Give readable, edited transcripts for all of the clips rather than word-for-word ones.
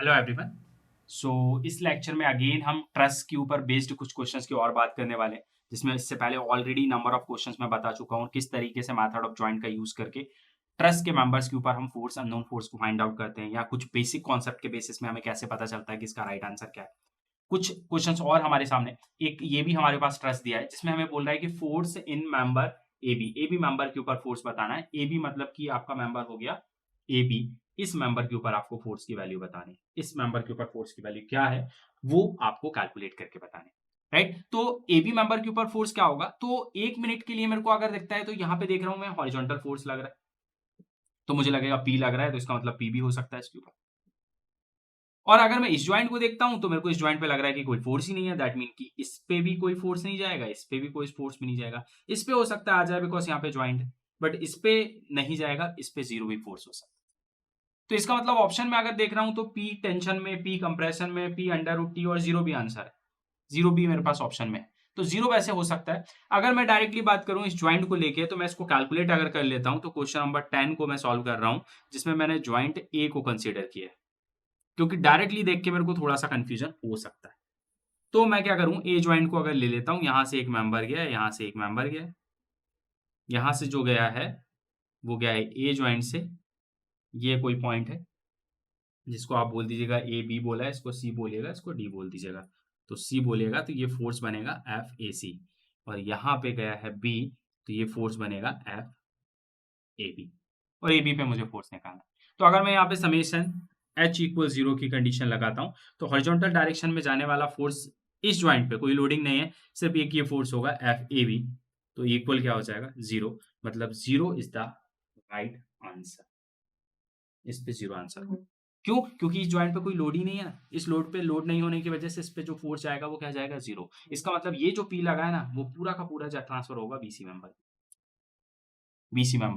Hello everyone. सो इस lecture में again हम ट्रस्ट के ऊपर बेस्ड कुछ क्वेश्चंस की और बात करने वाले हैं, जिसमें इससे पहले ऑलरेडी नंबर ऑफ क्वेश्चंस मैं बता चुका हूँ किस तरीके से मेथड ऑफ जॉइंट का यूज करके ट्रस्ट के मेंबर्स के ऊपर हम फोर्स अननोन फोर्स को फाइंड आउट करते हैं, या कुछ बेसिक कॉन्सेप्ट के बेसिस में हमें कैसे पता चलता है कि इसका राइट आंसर क्या है। कुछ क्वेश्चंस और हमारे सामने, एक ये भी हमारे पास ट्रस्ट दिया है जिसमें हमें बोल रहा है कि force in member A B member के ऊपर फोर्स बताना है। ए बी मतलब कि आपका मेंबर हो गया ए बी, इस मेंबर के ऊपर आपको फोर्स की वैल्यू बतानी है। इस मेंबर के ऊपर फोर्स की वैल्यू क्या है वो आपको कैलकुलेट करके बतानी है, राइट। तो ए बी मेंबर के ऊपर फोर्स क्या होगा, तो 1 मिनट के लिए मेरे को अगर दिखता है तो यहाँ पे देख रहा हूं मैं हॉरिजॉन्टल फोर्स लग रहा है, तो मुझे लगेगा पी लग रहा है, तो इसका मतलब पी भी हो सकता है इसके ऊपर। और अगर मैं इस ज्वाइंट को देखता हूं तो मेरे को इस ज्वाइंट पे लग रहा है कि कोई फोर्स ही नहीं है, दैट मीन कि इस पे भी कोई फोर्स नहीं जाएगा, इस पे भी कोई फोर्स भी नहीं जाएगा। इस पे हो सकता है आ जाए बिकॉज यहाँ पे ज्वाइंट है, बट इस पे नहीं जाएगा, इस पे जीरो भी फोर्स हो सकता है। तो इसका मतलब ऑप्शन में अगर देख रहा हूं तो पी टेंशन में, पी कंप्रेशन में, पी अंडर रूट टी और जीरो भी आंसर है। जीरो भी मेरे पास ऑप्शन में है, तो जीरो वैसे हो सकता है। अगर मैं डायरेक्टली बात करूं इस ज्वाइंट को लेके, तो मैं इसको कैलकुलेट अगर कर लेता हूं, तो क्वेश्चन नंबर 10 को मैं सॉल्व कर रहा हूं, जिसमें मैंने ज्वाइंट ए को कंसीडर किया है, क्योंकि डायरेक्टली देख के मेरे को थोड़ा सा कंफ्यूजन हो सकता है। तो मैं क्या करूं, ए ज्वाइंट को अगर ले लेता हूं, यहां से एक मेंबर गया, यहां से एक मेंबर गया, यहां से जो गया है वो गया है ए ज्वाइंट से, ये कोई पॉइंट है जिसको आप बोल दीजिएगा ए बी बोला है, इसको सी बोलिएगा, इसको डी बोल दीजिएगा। तो सी बोलिएगा तो ये फोर्स बनेगा एफ ए सी, और यहाँ पे गया है बी, तो ये फोर्स बनेगा एफ ए बी, और ए बी पे मुझे फोर्स निकालना है। तो अगर मैं यहाँ पे समेशन एच इक्वल जीरो की कंडीशन लगाता हूँ, तो हॉरिजॉन्टल डायरेक्शन में जाने वाला फोर्स इस ज्वाइंट पे कोई लोडिंग नहीं है, सिर्फ एक ये फोर्स होगा एफ ए बी, तो इक्वल क्या हो जाएगा जीरो, मतलब zero is the right answer. इस पे जीरो आंसर हो, क्यों? क्योंकि इस ज्वाइंट पे कोई लोड ही नहीं है ना, इस लोड पे लोड नहीं होने की वजह से इस पे जो फोर्स जाएगा वो क्या जाएगा, जीरो। इसका मतलब ये जो पी लगा है ना, वो पूरा का पूरा ट्रांसफर होगा बीसी मेंबर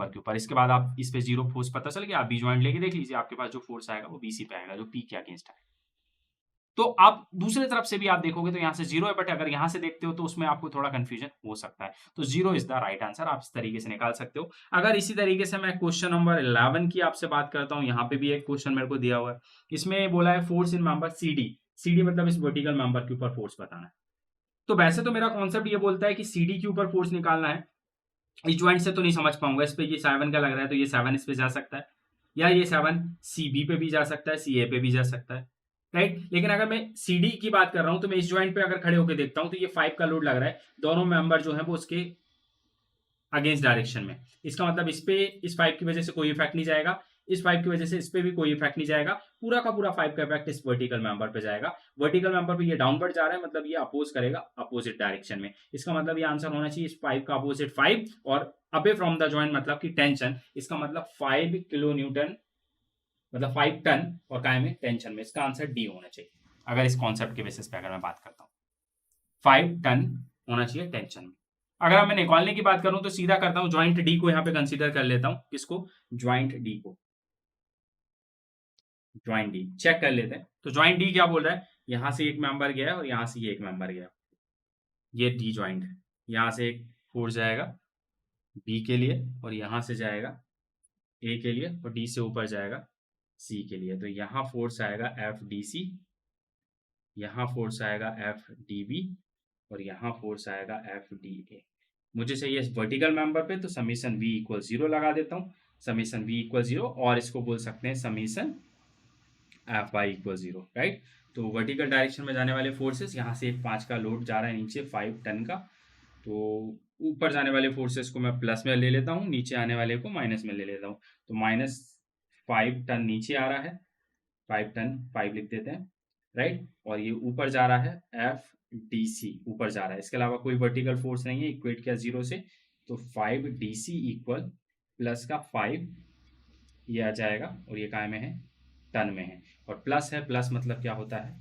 के ऊपर। इसके बाद आप इस पे जीरो फोर्स पता चल गया, आप बी ज्वाइंट लेके देख लीजिए, आपके पास जो फोर्स आएगा वो बीसी पे आएगा, जो पी के अगेंस्ट है। तो आप दूसरे तरफ से भी आप देखोगे तो यहाँ से जीरो है, बट अगर यहाँ से देखते हो तो उसमें आपको थोड़ा कंफ्यूजन हो सकता है। तो zero is the right answer, आप इस तरीके से निकाल सकते हो। अगर इसी तरीके से मैं क्वेश्चन नंबर 11 की आपसे बात करता हूँ, यहाँ पे भी एक क्वेश्चन मेरे को दिया हुआ है। इसमें बोला है force in member C D, C D मतलब इस वर्टिकल मेंबर के ऊपर फोर्स बताना है। तो वैसे तो मेरा कॉन्सेप्ट ये बोलता है कि सी डी के ऊपर फोर्स निकालना है, इस ज्वाइंट से तो नहीं समझ पाऊंगा, इस पे ये 7 का लग रहा है, तो ये 7 इस पे जा सकता है, या ये 7 सी बी पे भी जा सकता है, सी ए पे भी जा सकता है, राइट। लेकिन अगर मैं सी डी की बात कर रहा हूं, तो मैं इस ज्वाइंट पे अगर खड़े होकर देखता हूं तो ये 5 का लोड लग रहा है, दोनों मेंबर जो है वो उसके अगेंस्ट डायरेक्शन में। इसका मतलब इस पे इस 5 की वजह से कोई इफेक्ट नहीं जाएगा, इस 5 की वजह से इस पे भी कोई इफेक्ट नहीं जाएगा, पूरा का पूरा 5 का इफेक्ट इस वर्टिकल मेंबर पे जाएगा। वर्टिकल मेंबर पे ये डाउनवर्ड जा रहा है, मतलब ये अपोज करेगा अपोजिट डायरेक्शन में। इसका मतलब ये आंसर होना चाहिए इस 5 का अपोजिट 5, और अवे फ्रॉम द जॉइंट मतलब कि टेंशन, इसका मतलब 5 किलो न्यूटन, मतलब 5 टन, और काय में टेंशन में, इसका आंसर डी होना चाहिए। अगर इस कॉन्सेप्ट के बेसिस पे अगर मैं बात करता हूँ, 5 टन होना चाहिए टेंशन में। अगर मैं निकालने की बात करूं तो सीधा करता हूं, ज्वाइंट डी को यहां पे कंसीडर कर लेता हूं, किसको, ज्वाइंट डी को, ज्वाइंट डी चेक कर लेते हैं। तो ज्वाइंट डी क्या बोल रहा है, यहां से एक मेंबर गया है और यहां से ये एक मेंबर गया, ये डी ज्वाइंट है। यहां से एक फोर्स जाएगा बी के लिए, और यहां से जाएगा ए के लिए, और डी से ऊपर जाएगा सी के लिए। तो यहाँ फोर्स आएगा एफ डी सी, यहाँ फोर्स आएगा एफ डी बी, और यहाँ फोर्स आएगा एफ डी ए। मुझे चाहिए इस वर्टिकल मेंबर पे, तो समीशन v इक्वल जीरो लगा देता हूँ, समीशन v इक्वल जीरो, और इसको बोल सकते हैं summation F Y equal zero, right. तो वर्टिकल डायरेक्शन में जाने वाले फोर्सेस, यहाँ से एक 5 का लोड जा रहा है नीचे 5 टन का, तो ऊपर जाने वाले फोर्सेस को मैं प्लस में ले लेता हूँ, नीचे आने वाले को माइनस में ले लेता हूँ। तो -5 टन नीचे आ रहा है, 5 टन 5 लिख देते हैं, राइट। और ये ऊपर जा रहा है एफ डी सी, ऊपर जा रहा है, इसके अलावा कोई वर्टिकल फोर्स नहीं है, इक्वेट किया जीरो से, तो 5 डी सी इक्वल प्लस का 5, ये आ जाएगा, और ये काय में है, टन में है, और प्लस है, प्लस मतलब क्या होता है,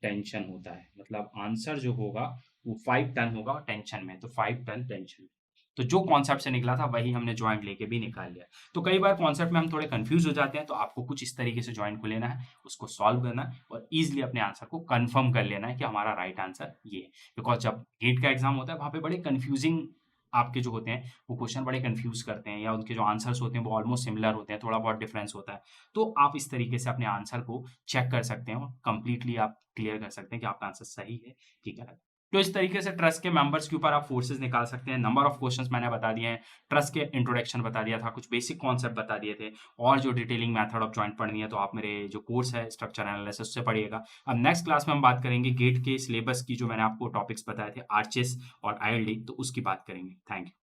टेंशन होता है, मतलब आंसर जो होगा वो 5 टन होगा, और टेंशन में, तो 5 टन टेंशन। तो जो कॉन्सेप्ट से निकला था वही हमने ज्वाइंट लेके भी निकाल लिया। तो कई बार कॉन्सेप्ट में हम थोड़े कंफ्यूज हो जाते हैं, तो आपको कुछ इस तरीके से ज्वाइंट को लेना है, उसको सॉल्व करना है, और इजीली अपने आंसर को कंफर्म कर लेना है कि हमारा राइट आंसर ये है। बिकॉज जब गेट का एग्जाम होता है वहां पे बड़े कंफ्यूजिंग आपके जो होते हैं वो क्वेश्चन बड़े कंफ्यूज करते हैं या उनके जो आंसर्स होते हैं वो ऑलमोस्ट सिमिलर होते हैं, थोड़ा बहुत डिफरेंस होता है। तो आप इस तरीके से अपने आंसर को चेक कर सकते हैं और कंप्लीटली आप क्लियर कर सकते हैं कि आपका आंसर सही है कि गलत। तो इस तरीके से ट्रस्ट के मेंबर्स के ऊपर आप फोर्सेस निकाल सकते हैं। नंबर ऑफ क्वेश्चंस मैंने बता दिए हैं, ट्रस्ट के इंट्रोडक्शन बता दिया था, कुछ बेसिक कॉन्सेप्ट बता दिए थे, और जो डिटेलिंग मेथड ऑफ जॉइंट पढ़नी है तो आप मेरे जो कोर्स है स्ट्रक्चर एनालिसिस उससे पढ़िएगा। अब नेक्स्ट क्लास में हम बात करेंगे गेट के सिलेबस की, जो मैंने आपको टॉपिक्स बताए थे आर्चेस और आईएलडी, तो उसकी बात करेंगे। Thank you.